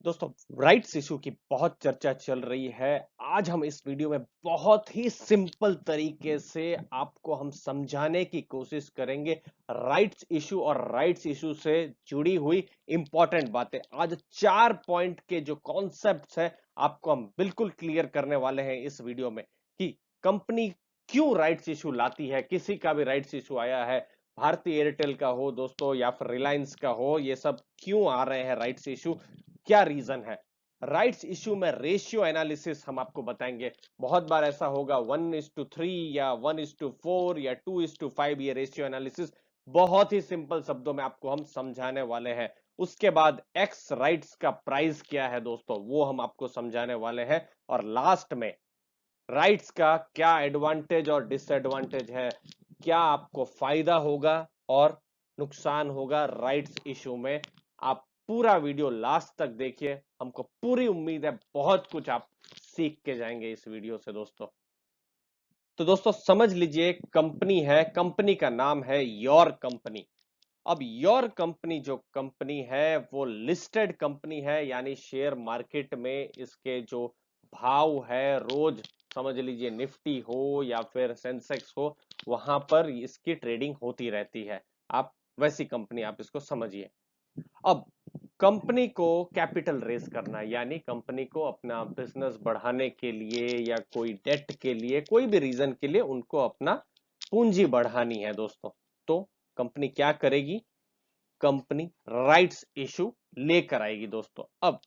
दोस्तों, rights issue की बहुत चर्चा चल रही है। आज हम इस वीडियो में बहुत ही सिंपल तरीके से आपको हम समझाने की कोशिश करेंगे राइट्स इशू और राइट्स इशू से जुड़ी हुई इंपॉर्टेंट बातें। आज 4 पॉइंट के जो कॉन्सेप्ट्स है आपको हम बिल्कुल क्लियर करने वाले हैं इस वीडियो में कि कंपनी क्यों राइट्स इशू लाती है। किसी का भी राइट्स इशू आया है, भारतीय एयरटेल का हो दोस्तों या फिर रिलायंस का हो, ये सब क्यों आ रहे हैं राइट्स इशू, क्या रीजन है। राइट्स इशू में रेशियो एनालिसिस हम आपको बताएंगे। बहुत बार ऐसा होगा 1:3 या 1:4 या 2:5, ये रेशियो एनालिसिस बहुत ही सिंपल शब्दों में आपको हम समझाने वाले हैं। उसके बाद एक्स राइट्स का प्राइस क्या है दोस्तों, वो हम आपको समझाने वाले हैं। और लास्ट में राइट्स का क्या एडवांटेज और डिसएडवांटेज है, क्या आपको फायदा होगा और नुकसान होगा राइट्स इशू में। आप पूरा वीडियो लास्ट तक देखिए, हमको पूरी उम्मीद है बहुत कुछ आप सीख के जाएंगे इस वीडियो से दोस्तों। तो दोस्तों समझ लीजिए, कंपनी है, कंपनी का नाम है योर कंपनी। अब योर कंपनी जो कंपनी है वो लिस्टेड कंपनी है, यानी शेयर मार्केट में इसके जो भाव है रोज, समझ लीजिए निफ्टी हो या फिर सेंसेक्स हो, वहां पर इसकी ट्रेडिंग होती रहती है। आप वैसी कंपनी आप इसको समझिए। अब कंपनी को कैपिटल रेज करना है, यानी कंपनी को अपना बिजनेस बढ़ाने के लिए या कोई डेट के लिए, कोई भी रीजन के लिए उनको अपना पूंजी बढ़ानी है दोस्तों। तो कंपनी क्या करेगी, कंपनी राइट्स इशू लेकर आएगी दोस्तों। अब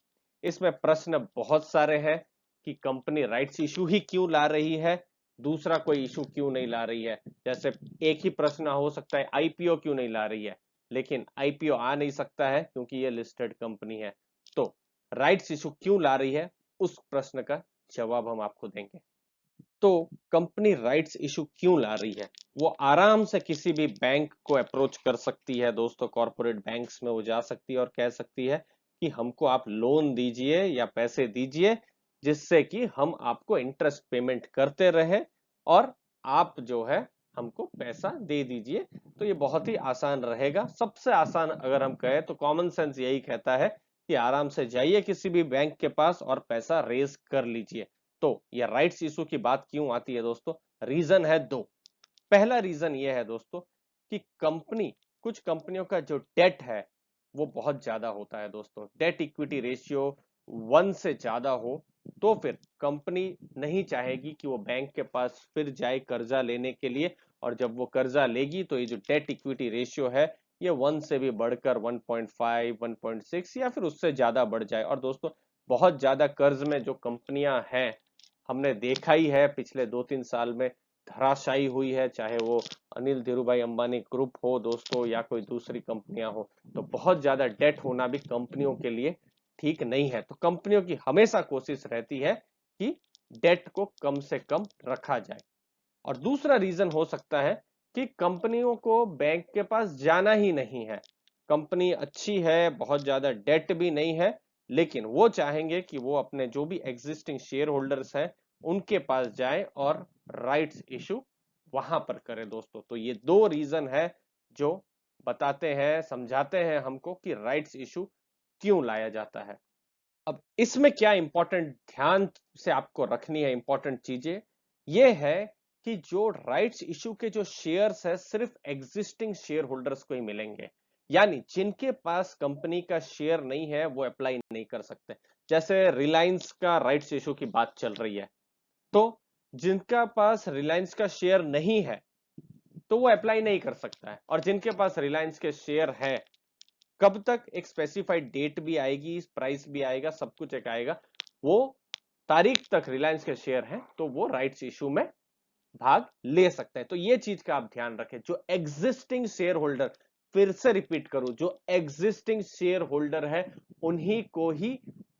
इसमें प्रश्न बहुत सारे हैं कि कंपनी राइट्स इशू ही क्यों ला रही है, दूसरा कोई इशू क्यों नहीं ला रही है। जैसे एक ही प्रश्न हो सकता है आईपीओ क्यों नहीं ला रही है, लेकिन आईपीओ आ नहीं सकता है क्योंकि ये लिस्टेड कंपनी है। तो राइट्स इशू क्यों ला रही है, उस प्रश्न का जवाब हम आपको देंगे। तो कंपनी राइट्स इशू क्यों ला रही है, वो आराम से किसी भी बैंक को अप्रोच कर सकती है दोस्तों। कॉर्पोरेट बैंक्स में वो जा सकती है और कह सकती है कि हमको आप लोन दीजिए या पैसे दीजिए, जिससे कि हम आपको इंटरेस्ट पेमेंट करते रहे और आप जो है हमको पैसा दे दीजिए। तो ये बहुत ही आसान रहेगा। सबसे आसान अगर हम कहें तो कॉमन सेंस यही कहता है कि आराम से जाइए किसी भी बैंक के पास और पैसा रेज कर लीजिए। तो ये राइट्स इशू की बात क्यों आती है दोस्तों, रीजन है दो। पहला रीजन ये है दोस्तों कि कंपनी, कुछ कंपनियों का जो डेट है वो बहुत ज्यादा होता है दोस्तों। डेट इक्विटी रेशियो 1 से ज्यादा हो तो फिर कंपनी नहीं चाहेगी कि वो बैंक के पास फिर जाए कर्जा लेने के लिए। और जब वो कर्जा लेगी तो ये जो डेट इक्विटी रेशियो है ये 1 से भी बढ़कर 1.5, 1.6 या फिर उससे ज्यादा बढ़ जाए। और दोस्तों बहुत ज्यादा कर्ज में जो कंपनियां हैं, हमने देखा ही है पिछले 2-3 साल में धराशायी हुई है, चाहे वो अनिल धीरूभाई अंबानी ग्रुप हो दोस्तों या कोई दूसरी कंपनियां हो। तो बहुत ज्यादा डेट होना भी कंपनियों के लिए ठीक नहीं है। तो कंपनियों की हमेशा कोशिश रहती है कि डेट को कम से कम रखा जाए। और दूसरा रीजन हो सकता है कि कंपनियों को बैंक के पास जाना ही नहीं है। कंपनी अच्छी है, बहुत ज्यादा डेट भी नहीं है, लेकिन वो चाहेंगे कि वो अपने जो भी एग्जिस्टिंग शेयर होल्डर्स हैं उनके पास जाए और राइट्स इशू वहां पर करें दोस्तों। तो ये दो रीजन है जो बताते हैं, समझाते हैं हमको कि राइट्स इशू क्यों लाया जाता है। अब इसमें क्या इंपॉर्टेंट ध्यान से आपको रखनी है, इंपॉर्टेंट चीजें ये है कि जो राइट्स इशू के जो शेयर्स है सिर्फ एग्जिस्टिंग शेयर होल्डर्स को ही मिलेंगे, यानी जिनके पास कंपनी का शेयर नहीं है वो अप्लाई नहीं कर सकते। जैसे रिलायंस का राइट्स इशू की बात चल रही है, तो जिनका पास रिलायंस का शेयर नहीं है तो वो अप्लाई नहीं कर सकता है। और जिनके पास रिलायंस के शेयर है, कब तक, एक स्पेसिफाइड डेट भी आएगी, प्राइस भी आएगा, सब कुछ एक आएगा, वो तारीख तक रिलायंस के शेयर हैं तो वो राइट्स इशू में भाग ले सकते हैं। तो ये चीज का आप ध्यान रखें, जो एग्जिस्टिंग शेयर होल्डर, फिर से रिपीट करूं, जो एग्जिस्टिंग शेयर होल्डर है उन्हीं को ही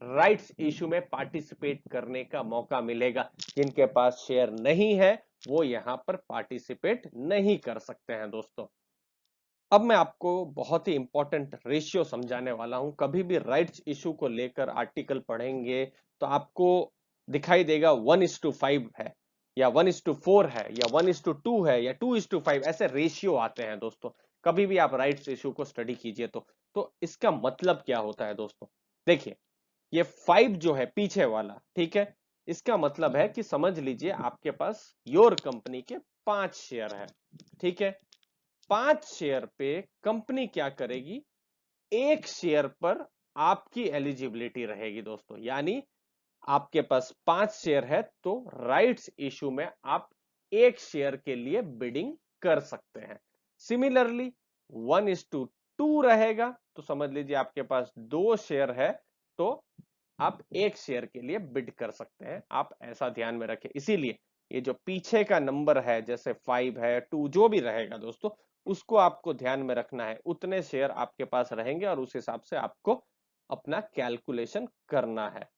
राइट्स इशू में पार्टिसिपेट करने का मौका मिलेगा। जिनके पास शेयर नहीं है वो यहां पर पार्टिसिपेट नहीं कर सकते हैं दोस्तों। अब मैं आपको बहुत ही इंपॉर्टेंट रेशियो समझाने वाला हूं। कभी भी राइट्स इशू को लेकर आर्टिकल पढ़ेंगे तो आपको दिखाई देगा 1:5 है या 1:4 है या 1:2 है या 2:5, ऐसे रेशियो आते हैं दोस्तों। कभी भी आप राइट्स इशू को स्टडी कीजिए तो इसका मतलब क्या होता है दोस्तों, देखिए ये 5 जो है पीछे वाला, ठीक है, इसका मतलब है कि समझ लीजिए आपके पास योर कंपनी के 5 शेयर है, ठीक है। 5 शेयर पे कंपनी क्या करेगी, एक शेयर पर आपकी एलिजिबिलिटी रहेगी दोस्तों। यानी आपके पास 5 शेयर है तो राइट्स इशू में आप एक शेयर के लिए बिडिंग कर सकते हैं। सिमिलरली 1:2 रहेगा तो समझ लीजिए आपके पास 2 शेयर है तो आप एक शेयर के लिए बिड कर सकते हैं। आप ऐसा ध्यान में रखें। इसीलिए ये जो पीछे का नंबर है जैसे 5 है, 2 जो भी रहेगा दोस्तों, उसको आपको ध्यान में रखना है। उतने शेयर आपके पास रहेंगे और उस हिसाब से आपको अपना कैलकुलेशन करना है।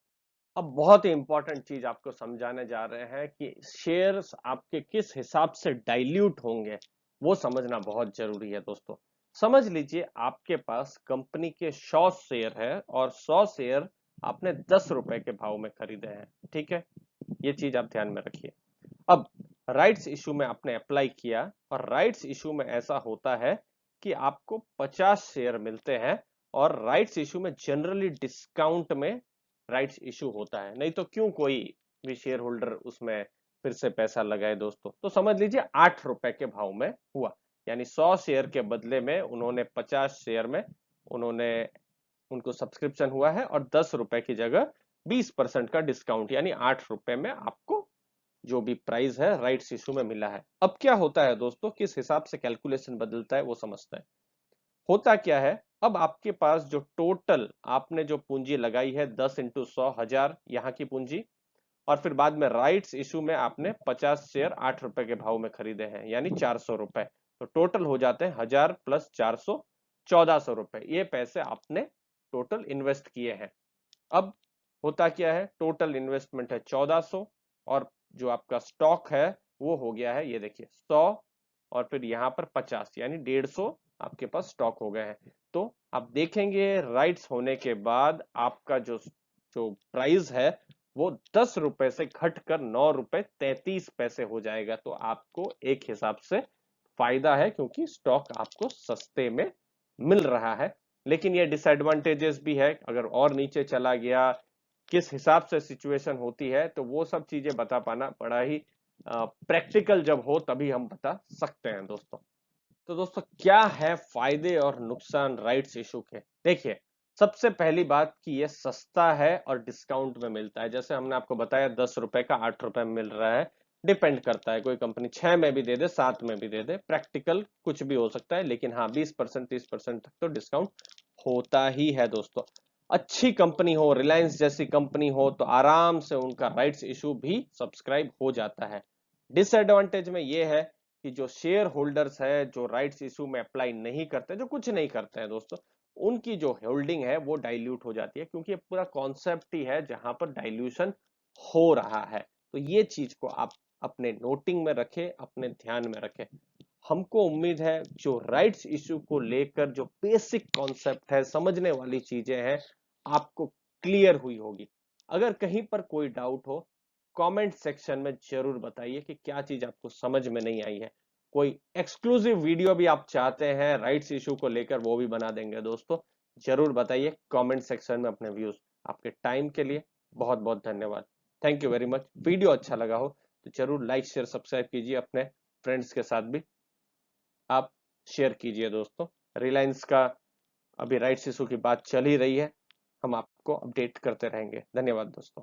अब बहुत ही इंपॉर्टेंट चीज आपको समझाने जा रहे हैं कि शेयर्स आपके किस हिसाब से डाइल्यूट होंगे, वो समझना बहुत जरूरी है दोस्तों। समझ लीजिए आपके पास कंपनी के 100 शेयर है और 100 शेयर आपने 10 रुपए के भाव में खरीदे हैं, ठीक है। ये चीज आप ध्यान में रखिए। अब राइट्स इशू में आपने अप्लाई किया और राइट्स इशू में ऐसा होता है कि आपको 50 शेयर मिलते हैं और राइट्स इशू में जनरली डिस्काउंट में राइट्स इशू होता है। नहीं तो क्यों कोई भी शेयर होल्डर उसमें फिर से पैसा लगाए दोस्तों। तो समझ लीजिए 8 रुपए के भाव में हुआ, यानी 100 शेयर के बदले में उन्होंने 50 शेयर में उन्होंने उनको सब्सक्रिप्शन हुआ है और 10 रुपए की जगह 20% का डिस्काउंट यानी 8 रुपए में आपको जो भी प्राइस है राइट्स इशू में मिला है। अब क्या होता है दोस्तों, किस हिसाब से कैलकुलेशन बदलता है वो समझते हैं। होता क्या है, अब आपके पास जो टोटल आपने जो पूंजी लगाई है 10 इंटू 100 हजार यहाँ की पूंजी, और फिर बाद में राइट्स इशू में आपने 50 शेयर 8 रुपए के भाव में खरीदे हैं यानी 400 रुपए, तो टोटल हो जाते हैं 1000 प्लस 400 1400 रुपए। ये पैसे आपने टोटल इन्वेस्ट किए हैं। अब होता क्या है, टोटल इन्वेस्टमेंट है 1400 और जो आपका स्टॉक है वो हो गया है, ये देखिए 100 और फिर यहाँ पर 50 यानी 150 आपके पास स्टॉक हो गए हैं। तो आप देखेंगे राइट्स होने के बाद आपका जो जो प्राइस है वो 10 रुपए से घटकर 9 रुपए 33 पैसे हो जाएगा। तो आपको एक हिसाब से फायदा है क्योंकि स्टॉक आपको सस्ते में मिल रहा है। लेकिन ये डिसएडवांटेजेस भी है, अगर और नीचे चला गया किस हिसाब से सिचुएशन होती है तो वो सब चीजें बता पाना बड़ा ही प्रैक्टिकल जब हो तभी हम बता सकते हैं दोस्तों। तो दोस्तों क्या है फायदे और नुकसान राइट्स इशू के, देखिए सबसे पहली बात कि ये सस्ता है और डिस्काउंट में मिलता है। जैसे हमने आपको बताया 10 रुपए का 8 रुपए में मिल रहा है, डिपेंड करता है, कोई कंपनी 6 में भी दे दे 7 में भी दे दे, प्रैक्टिकल कुछ भी हो सकता है। लेकिन हाँ 20% 30% तक तो डिस्काउंट होता ही है दोस्तों। अच्छी कंपनी हो, रिलायंस जैसी कंपनी हो तो आराम से उनका राइट्स इशू भी सब्सक्राइब हो जाता है। डिसएडवांटेज में ये है कि जो शेयर होल्डर्स है जो राइट्स इशू में अप्लाई नहीं करते, जो कुछ नहीं करते हैं दोस्तों, उनकी जो होल्डिंग है वो डाइल्यूट हो जाती है क्योंकि ये पूरा कॉन्सेप्ट ही है जहां पर डाइल्यूशन हो रहा है। तो ये चीज को आप अपने नोटिंग में रखें, अपने ध्यान में रखें। हमको उम्मीद है जो राइट्स इशू को लेकर जो बेसिक कॉन्सेप्ट है, समझने वाली चीजें हैं, आपको क्लियर हुई होगी। अगर कहीं पर कोई डाउट हो कमेंट सेक्शन में जरूर बताइए कि क्या चीज आपको समझ में नहीं आई है। कोई एक्सक्लूसिव वीडियो भी आप चाहते हैं राइट्स इशू को लेकर वो भी बना देंगे दोस्तों। जरूर बताइए कमेंट सेक्शन में अपने व्यूज। आपके टाइम के लिए बहुत बहुत धन्यवाद। Thank you very much. Video अच्छा लगा हो तो जरूर लाइक शेयर सब्सक्राइब कीजिए, अपने फ्रेंड्स के साथ भी आप शेयर कीजिए दोस्तों। रिलायंस का अभी राइट्स इशू की बात चल ही रही है, हम आपको अपडेट करते रहेंगे। धन्यवाद दोस्तों।